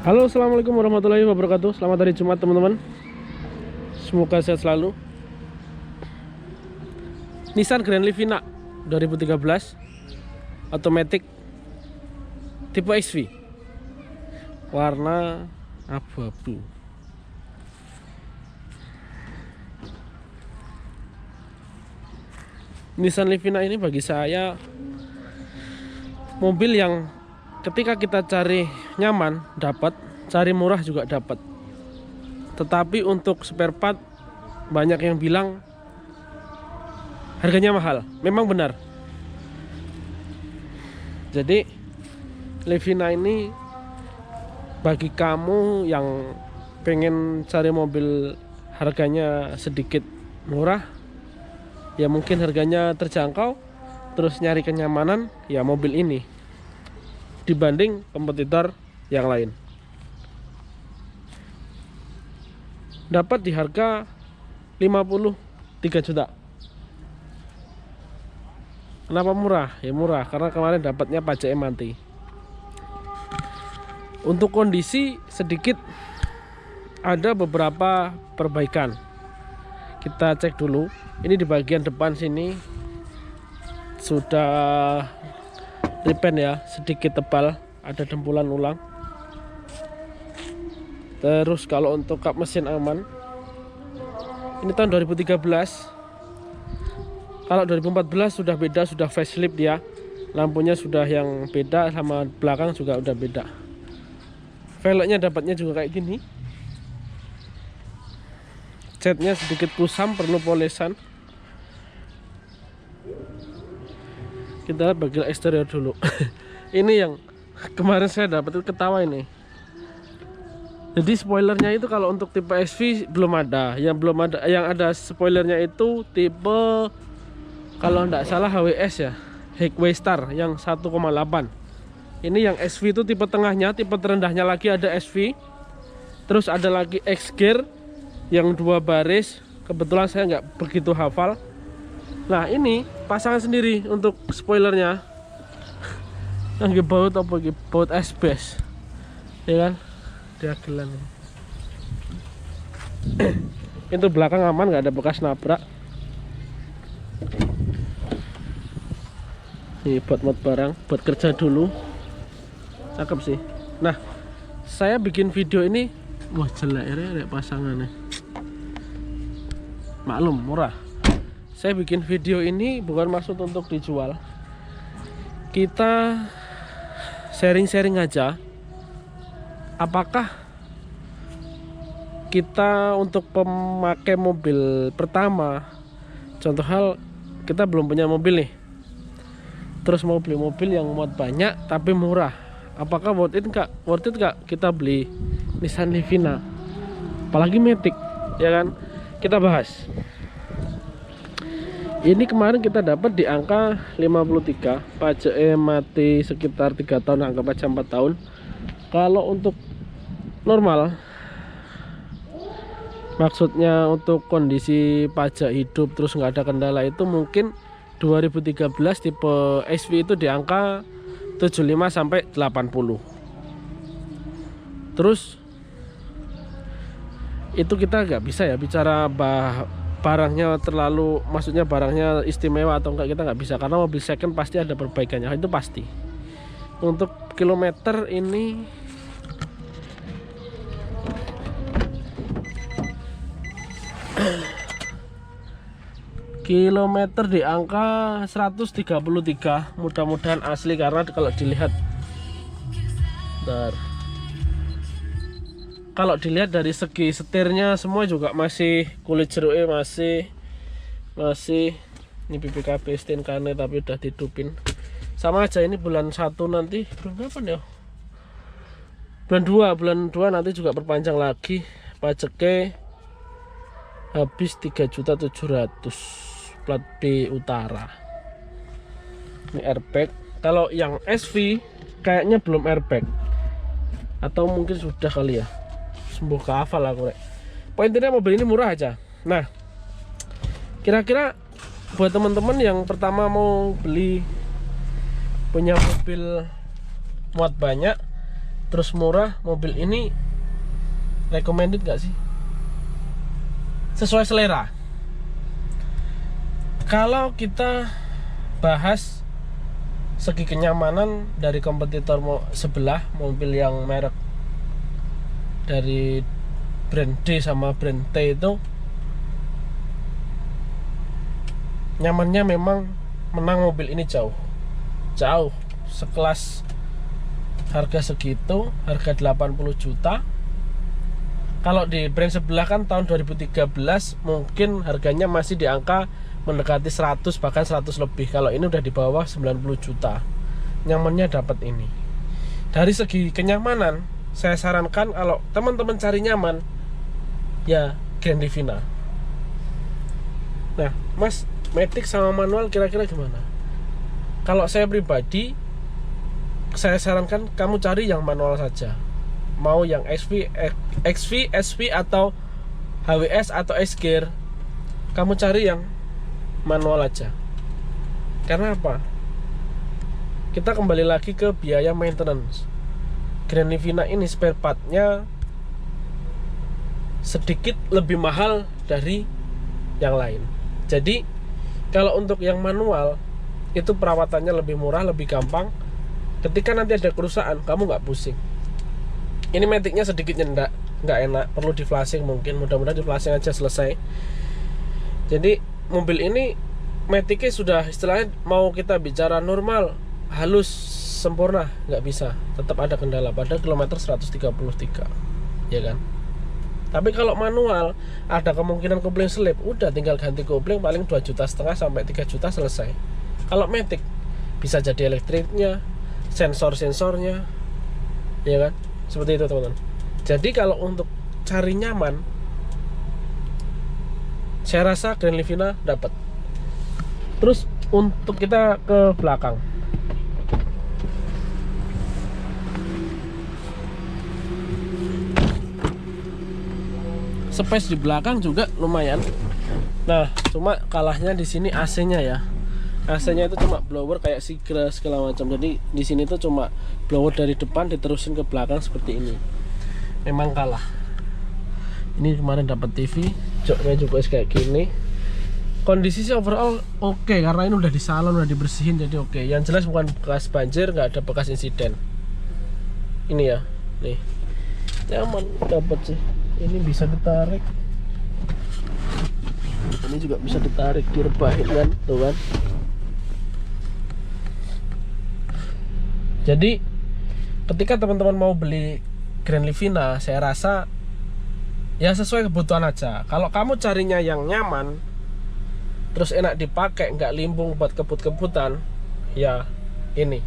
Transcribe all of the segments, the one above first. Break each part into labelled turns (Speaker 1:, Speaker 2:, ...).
Speaker 1: Halo, assalamualaikum warahmatullahi wabarakatuh. Selamat hari Jumat teman-teman. Semoga sehat selalu. Nissan Grand Livina 2013 Automatic tipe XV, warna abu-abu. Nissan Livina ini bagi saya mobil yang ketika kita cari nyaman dapat, cari murah juga dapat. Tetapi untuk spare part banyak yang bilang harganya mahal. Memang benar. Jadi Livina ini bagi kamu yang pengen cari mobil harganya sedikit murah, ya mungkin harganya terjangkau, terus nyari kenyamanan, ya mobil ini dibanding kompetitor yang lain. Dapat di harga 53 juta. Kenapa murah? Ya murah karena kemarin dapatnya pajak mati. Untuk kondisi sedikit ada beberapa perbaikan. Kita cek dulu. Ini di bagian depan sini sudah repaint ya, sedikit tebal, ada dempulan ulang. Terus kalau untuk kap mesin aman, ini tahun 2013. Kalau 2014 sudah beda, sudah facelift dia. Lampunya sudah yang beda, sama belakang juga udah beda. Velgnya dapatnya juga kayak gini. Catnya sedikit kusam, perlu polesan. Kita lihat bagian eksterior dulu. Ini yang kemarin saya dapat itu ketawa ini. Jadi spoilernya itu kalau untuk tipe XV belum ada. Yang ada spoilernya itu tipe, kalau tidak salah HWS ya, Highway Star yang 1,8. Ini yang XV itu tipe tengahnya, tipe terendahnya lagi ada SV. Terus ada lagi X Gear yang 2 baris. Kebetulan saya nggak begitu hafal. Nah ini pasangan sendiri untuk spoilernya. Yang baut apa gitu, baut asbes, ya kan? Diagelan. Itu belakang aman, nggak ada bekas nabrak. Ini buat barang, buat kerja dulu. Cakep sih. Nah, saya bikin video ini, wah jelek ya pasangannya. Maklum murah. Saya bikin video ini bukan maksud untuk dijual. Kita sharing-sharing aja. Apakah kita untuk pemakai mobil pertama, contoh hal kita belum punya mobil nih, terus mau beli mobil yang muat banyak tapi murah, apakah worth it nggak kita beli Nissan Livina, apalagi Matic, ya kan? Kita bahas. Ini kemarin kita dapat di angka 53, pajak mati sekitar 3 tahun, anggap aja 4 tahun. Kalau untuk normal, maksudnya untuk kondisi pajak hidup terus nggak ada kendala, itu mungkin 2013 tipe XV itu di angka 75 sampai 80. Terus itu kita nggak bisa ya bicara barangnya terlalu, maksudnya barangnya istimewa atau enggak, kita nggak bisa, karena mobil second pasti ada perbaikannya, itu pasti. Untuk kilometer ini kilometer di angka 133, mudah-mudahan asli, karena kalau dilihat kalau dilihat dari segi setirnya semua juga masih kulit jeruknya, masih ini BPKB stinkane tapi udah dihidupin. Sama aja ini bulan 1 nanti, bulan kapan ya? Bulan 2 nanti juga perpanjang lagi. Pajaknya habis 3.700.000, plat B utara. Ini airbag. Kalau yang SV kayaknya belum airbag, atau mungkin sudah kali ya. Sembuh kehafal aku rek. Poinnya mobil ini murah aja. Nah, kira-kira buat teman-teman yang pertama mau beli, punya mobil muat banyak terus murah, mobil ini recommended gak sih? Sesuai selera. Kalau kita bahas segi kenyamanan dari kompetitor sebelah, mobil yang merek dari brand D sama brand T itu nyamannya memang menang mobil ini jauh sekelas. Harga segitu, harga 80 juta. Kalau di brand sebelah kan tahun 2013 mungkin harganya masih di angka mendekati 100 bahkan 100 lebih. Kalau ini udah di bawah 90 juta. Nyamannya dapat ini. Dari segi kenyamanan, saya sarankan kalau teman-teman cari nyaman, ya Grand Livina. Nah, Mas, matic sama manual kira-kira gimana? Kalau saya pribadi, saya sarankan kamu cari yang manual saja. Mau yang XV, SV atau HWS atau S-Gear, kamu cari yang manual aja. Karena apa? Kita kembali lagi ke biaya maintenance. Grand Livina ini spare partnya sedikit lebih mahal dari yang lain. Jadi kalau untuk yang manual itu perawatannya lebih murah, lebih gampang. Ketika nanti ada kerusakan, kamu nggak pusing. Ini maticnya sedikit nyendak, nggak enak, perlu di flashing mungkin. Mudah-mudahan di flashing aja selesai. Jadi mobil ini maticnya sudah istilahnya mau kita bicara normal, halus, sempurna, nggak bisa. Tetap ada kendala pada kilometer 133, ya kan? Tapi kalau manual ada kemungkinan kopling selip, udah tinggal ganti kopling paling 2,5 juta sampai 3 juta selesai. Kalau matic bisa jadi elektriknya, sensor-sensornya, ya kan? Seperti itu teman-teman. Jadi kalau untuk cari nyaman, saya rasa Grand Livina dapat. Terus untuk kita ke belakang, space di belakang juga lumayan. Nah, cuma kalahnya di sini AC-nya ya. AC-nya itu cuma blower kayak Sigra segala macam. Jadi di sini tuh cuma blower dari depan diterusin ke belakang seperti ini. Memang kalah. Ini kemarin dapat TV, joknya juga kayak gini. Kondisi sih overall oke, karena ini udah di salon, udah dibersihin, jadi oke. Yang jelas bukan bekas banjir, nggak ada bekas insiden. Ini ya, nih nyaman dapat sih. Ini bisa ditarik. Ini juga bisa ditarik, direbahin kan, tuh kan. Jadi ketika teman-teman mau beli Grand Livina, saya rasa ya sesuai kebutuhan aja. Kalau kamu carinya yang nyaman, terus enak dipakai, nggak limbung buat kebut-kebutan, ya ini.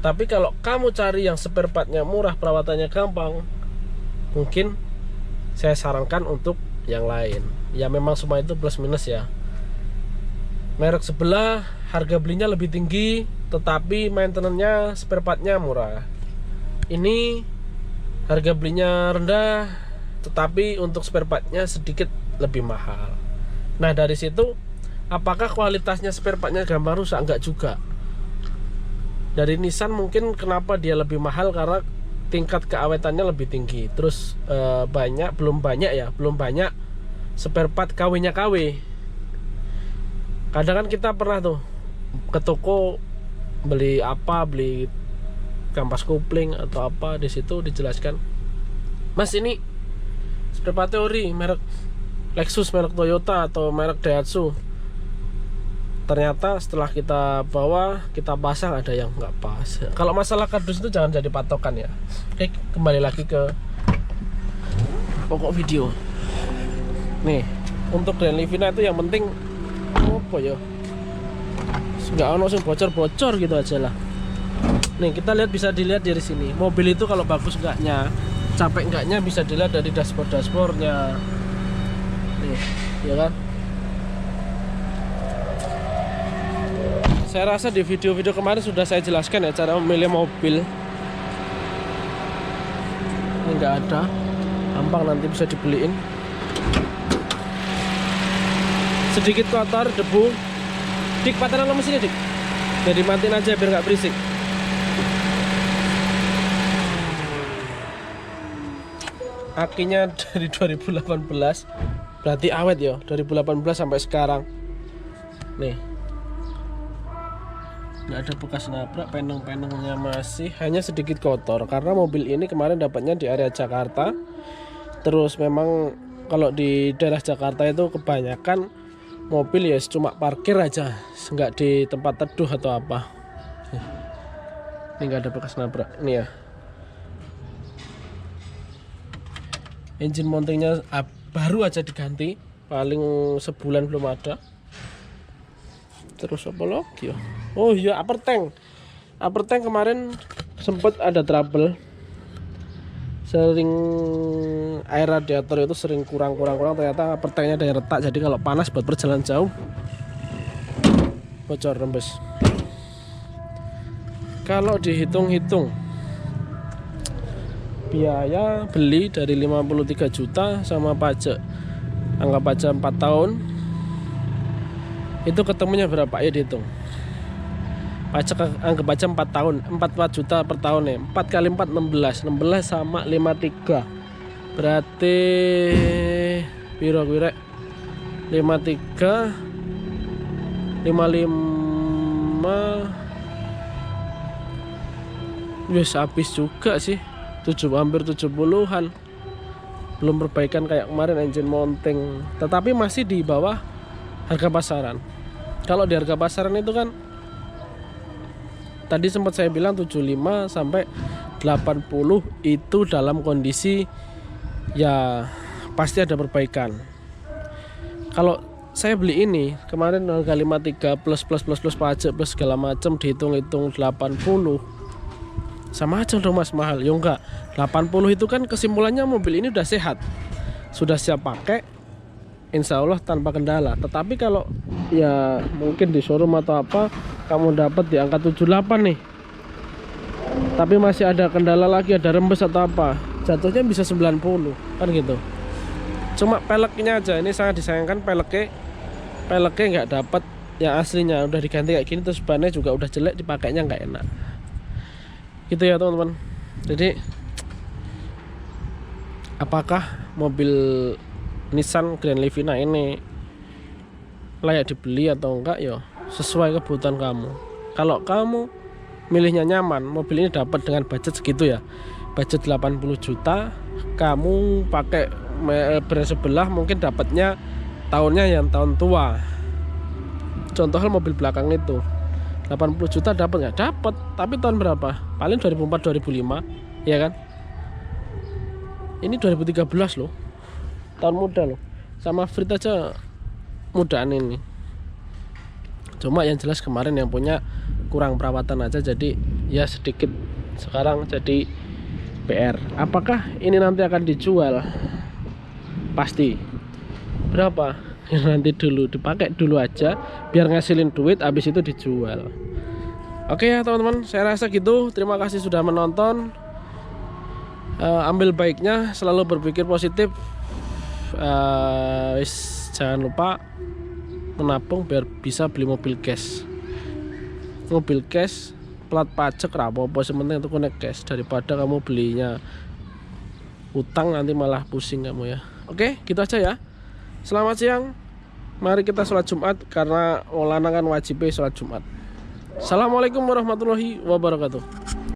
Speaker 1: Tapi kalau kamu cari yang spare partnya murah, perawatannya gampang, mungkin saya sarankan untuk yang lain. Ya memang semua itu plus minus ya. Merek sebelah harga belinya lebih tinggi, tetapi maintenance-nya, spare part-nya murah. Ini harga belinya rendah, tetapi untuk spare part-nya sedikit lebih mahal. Nah dari situ, apakah kualitasnya spare part-nya gampang rusak? Enggak juga. Dari Nissan mungkin kenapa dia lebih mahal, karena tingkat keawetannya lebih tinggi. Terus belum banyak spare part KW-nya KW. Kadang kan kita pernah tuh ke toko beli kampas kopling atau apa, di situ dijelaskan, Mas ini spare part ori merek Lexus, merek Toyota atau merek Daihatsu. Ternyata setelah kita bawa, kita pasang, ada yang nggak pas. Kalau masalah kardus itu jangan jadi patokan ya. Oke, kembali lagi ke pokok video. Nih, untuk Grand Livina itu yang penting apa ya? Nggak ono sing bocor-bocor gitu aja lah. Nih kita lihat, bisa dilihat dari sini. Mobil itu kalau bagus enggaknya, capek enggaknya bisa dilihat dari dashboardnya. Nih, ya kan? Saya rasa di video-video kemarin sudah saya jelaskan ya cara memilih mobil. Ini nggak ada, gampang nanti bisa dibeliin. Sedikit kotor, debu. Dik, patahan lo mesinnya dik. Jadi matiin aja biar nggak berisik. akinya dari 2018, berarti awet ya, 2018 sampai sekarang. Nih, nggak ada bekas nabrak, peneng-penengnya masih, hanya sedikit kotor karena mobil ini kemarin dapatnya di area Jakarta. Terus memang kalau di daerah Jakarta itu kebanyakan mobil ya cuma parkir aja, nggak di tempat teduh atau apa. Ini nggak ada bekas nabrak. Ini ya, engine mountingnya baru aja diganti, paling sebulan belum ada. Terus apa lagi ya? Oh iya, upper tank kemarin sempat ada trouble, sering air radiator itu sering kurang, ternyata upper tanknya ada yang retak, jadi kalau panas buat perjalanan jauh bocor rembes. Kalau dihitung-hitung biaya beli dari 53 juta sama pajak, anggap aja 4 tahun, itu ketemunya berapa ya dihitung. Pajak anggap aja 4 tahun, 4 juta per tahun ya. 4 kali 4 16 sama 53. Berarti piro kira 53 55 wis habis juga sih. Hampir 70-an. Belum perbaikan kayak kemarin engine mounting, tetapi masih di bawah harga pasaran. Kalau di harga pasaran itu kan tadi sempat saya bilang 75 sampai 80 itu dalam kondisi ya pasti ada perbaikan. Kalau saya beli ini kemarin harga 53 plus pajak plus segala macam, dihitung-hitung 80, sama aja dong mas, mahal. Ya enggak, 80 itu kan kesimpulannya mobil ini udah sehat, sudah siap pakai, insya Allah tanpa kendala. Tetapi kalau ya mungkin di showroom atau apa kamu dapat di angka 78 nih, tapi masih ada kendala lagi, ada rembes atau apa, jatuhnya bisa 90 kan gitu. Cuma peleknya aja ini sangat disayangkan, peleknya nggak dapat yang aslinya, udah diganti kayak gini, terus bannya juga udah jelek, dipakainya nggak enak gitu ya teman-teman. Jadi apakah mobil Nissan Grand Livina ini layak dibeli atau enggak, ya sesuai kebutuhan kamu. Kalau kamu milihnya nyaman, mobil ini dapat dengan budget segitu ya, budget 80 juta, kamu pakai brand sebelah mungkin dapatnya tahunnya yang tahun tua. Contoh hal mobil belakang itu 80 juta dapat nggak? Dapat, tapi tahun berapa? Paling 2004 2005 ya kan. Ini 2013 loh, tahun muda loh, sama Frit aja mudaan ini. Cuma yang jelas kemarin yang punya kurang perawatan aja, jadi ya sedikit sekarang jadi PR. Apakah ini nanti akan dijual? Pasti. Berapa? Nanti dulu dipakai dulu aja biar ngasilin duit, habis itu dijual. Oke ya teman-teman, saya rasa gitu. Terima kasih sudah menonton. Ambil baiknya, selalu berpikir positif. Jangan lupa menabung biar bisa beli mobil cash. Mobil cash plat pajak rapopo, sementing itu connect cash, daripada kamu belinya utang nanti malah pusing kamu ya. Oke, gitu aja ya. Selamat siang. Mari kita sholat Jumat, karena lanang kan wajib sholat Jumat. Assalamualaikum warahmatullahi wabarakatuh.